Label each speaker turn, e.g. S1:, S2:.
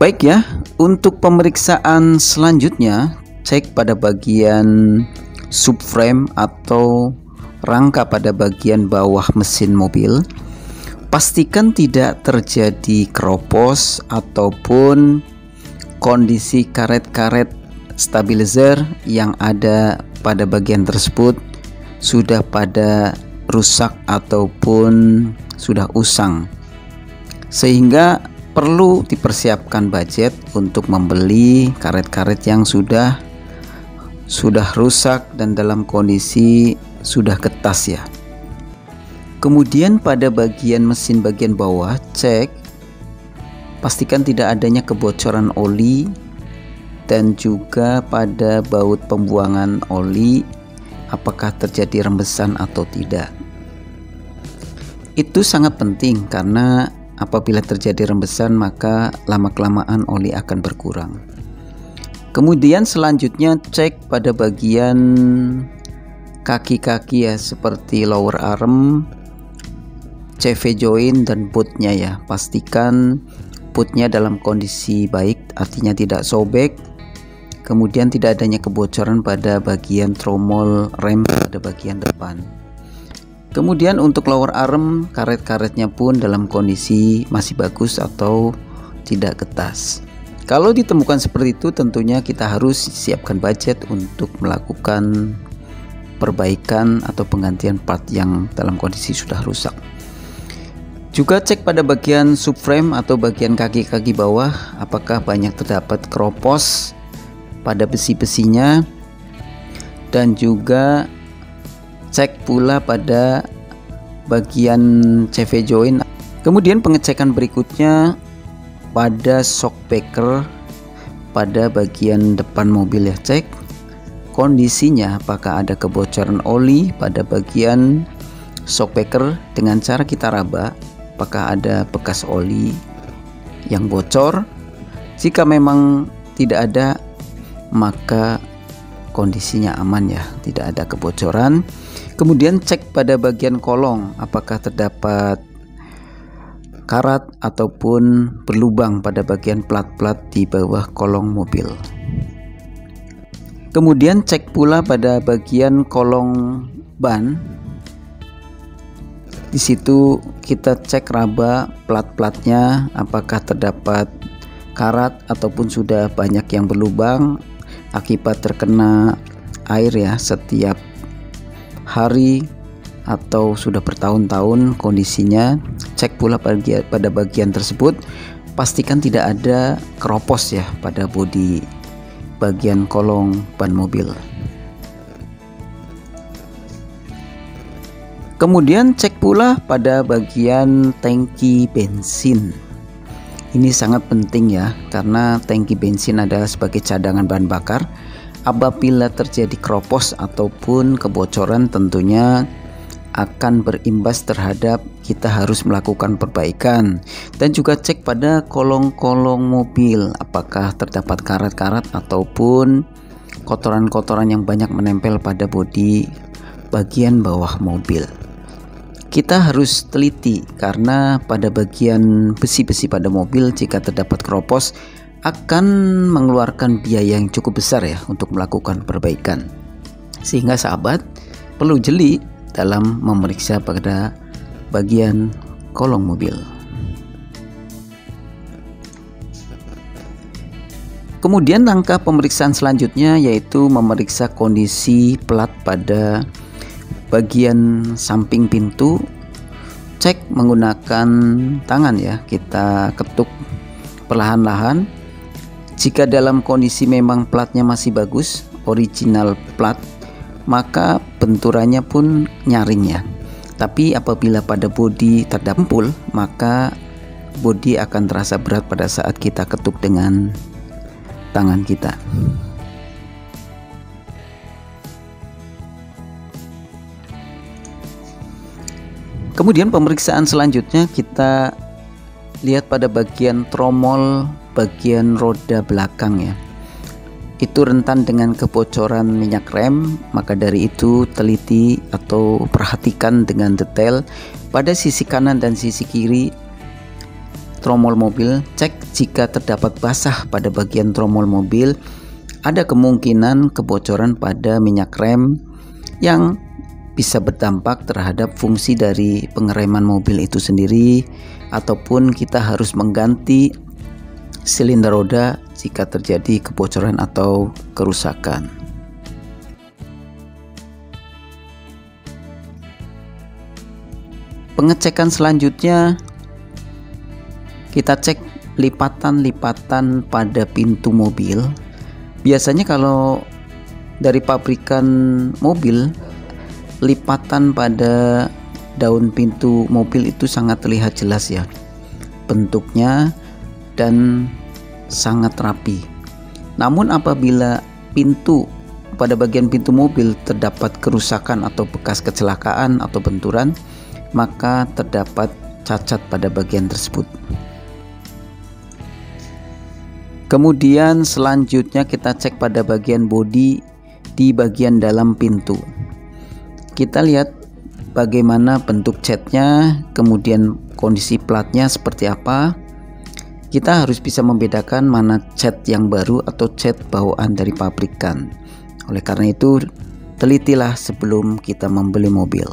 S1: Baik ya, untuk pemeriksaan selanjutnya, cek pada bagian subframe atau rangka pada bagian bawah mesin mobil. Pastikan tidak terjadi keropos ataupun kondisi karet-karet stabilizer yang ada pada bagian tersebut sudah pada rusak ataupun sudah usang, sehingga perlu dipersiapkan budget untuk membeli karet-karet yang sudah rusak dan dalam kondisi sudah ketas ya. Kemudian pada bagian mesin bagian bawah, cek pastikan tidak adanya kebocoran oli dan juga pada baut pembuangan oli apakah terjadi rembesan atau tidak. Itu sangat penting karena apabila terjadi rembesan maka lama-kelamaan oli akan berkurang. Kemudian selanjutnya cek pada bagian kaki-kaki ya, seperti lower arm, CV joint dan bootnya ya. Pastikan bootnya dalam kondisi baik, artinya tidak sobek. Kemudian tidak adanya kebocoran pada bagian tromol rem pada bagian depan. Kemudian untuk lower arm, karet-karetnya pun dalam kondisi masih bagus atau tidak ketas. Kalau ditemukan seperti itu, tentunya kita harus siapkan budget untuk melakukan perbaikan atau penggantian part yang dalam kondisi sudah rusak. Juga cek pada bagian subframe atau bagian kaki-kaki bawah apakah banyak terdapat keropos pada besi-besinya, dan juga cek pula pada bagian CV joint. Kemudian pengecekan berikutnya pada shock breaker pada bagian depan mobil ya. Cek kondisinya apakah ada kebocoran oli pada bagian shock breaker dengan cara kita raba apakah ada bekas oli yang bocor. Jika memang tidak ada maka kondisinya aman ya, tidak ada kebocoran. Kemudian cek pada bagian kolong apakah terdapat karat ataupun berlubang pada bagian plat-plat di bawah kolong mobil. Kemudian cek pula pada bagian kolong ban. Di situ kita cek raba plat-platnya apakah terdapat karat ataupun sudah banyak yang berlubang akibat terkena air ya setiap hari atau sudah bertahun-tahun kondisinya. Cek pula pada bagian tersebut, pastikan tidak ada keropos ya pada bodi bagian kolong ban mobil. Kemudian cek pula pada bagian tangki bensin. Ini sangat penting ya, karena tangki bensin adalah sebagai cadangan bahan bakar. Apabila terjadi keropos ataupun kebocoran, tentunya akan berimbas terhadap kita harus melakukan perbaikan. Dan juga cek pada kolong-kolong mobil apakah terdapat karat-karat ataupun kotoran-kotoran yang banyak menempel pada bodi bagian bawah mobil. Kita harus teliti karena pada bagian besi-besi pada mobil jika terdapat keropos akan mengeluarkan biaya yang cukup besar ya untuk melakukan perbaikan. Sehingga sahabat perlu jeli dalam memeriksa pada bagian kolong mobil. Kemudian langkah pemeriksaan selanjutnya yaitu memeriksa kondisi plat pada bagian samping pintu. Cek menggunakan tangan ya, kita ketuk perlahan-lahan. Jika dalam kondisi memang platnya masih bagus, original plat, maka benturannya pun nyaring ya. Tapi apabila pada bodi terdapat empul, maka bodi akan terasa berat pada saat kita ketuk dengan tangan kita. Kemudian pemeriksaan selanjutnya kita lihat pada bagian tromol bagian roda belakang ya. Itu rentan dengan kebocoran minyak rem, maka dari itu teliti atau perhatikan dengan detail pada sisi kanan dan sisi kiri tromol mobil, cek jika terdapat basah pada bagian tromol mobil. Ada kemungkinan kebocoran pada minyak rem yang bisa berdampak terhadap fungsi dari pengereman mobil itu sendiri, ataupun kita harus mengganti silinder roda jika terjadi kebocoran atau kerusakan. Pengecekan selanjutnya, kita cek lipatan-lipatan pada pintu mobil. Biasanya kalau dari pabrikan mobil, lipatan pada daun pintu mobil itu sangat terlihat jelas ya bentuknya dan sangat rapi. Namun apabila pada bagian pintu mobil terdapat kerusakan atau bekas kecelakaan atau benturan, maka terdapat cacat pada bagian tersebut. Kemudian selanjutnya kita cek pada bagian bodi di bagian dalam pintu. Kita lihat bagaimana bentuk catnya, kemudian kondisi platnya seperti apa. Kita harus bisa membedakan mana cat yang baru atau cat bawaan dari pabrikan. Oleh karena itu, telitilah sebelum kita membeli mobil.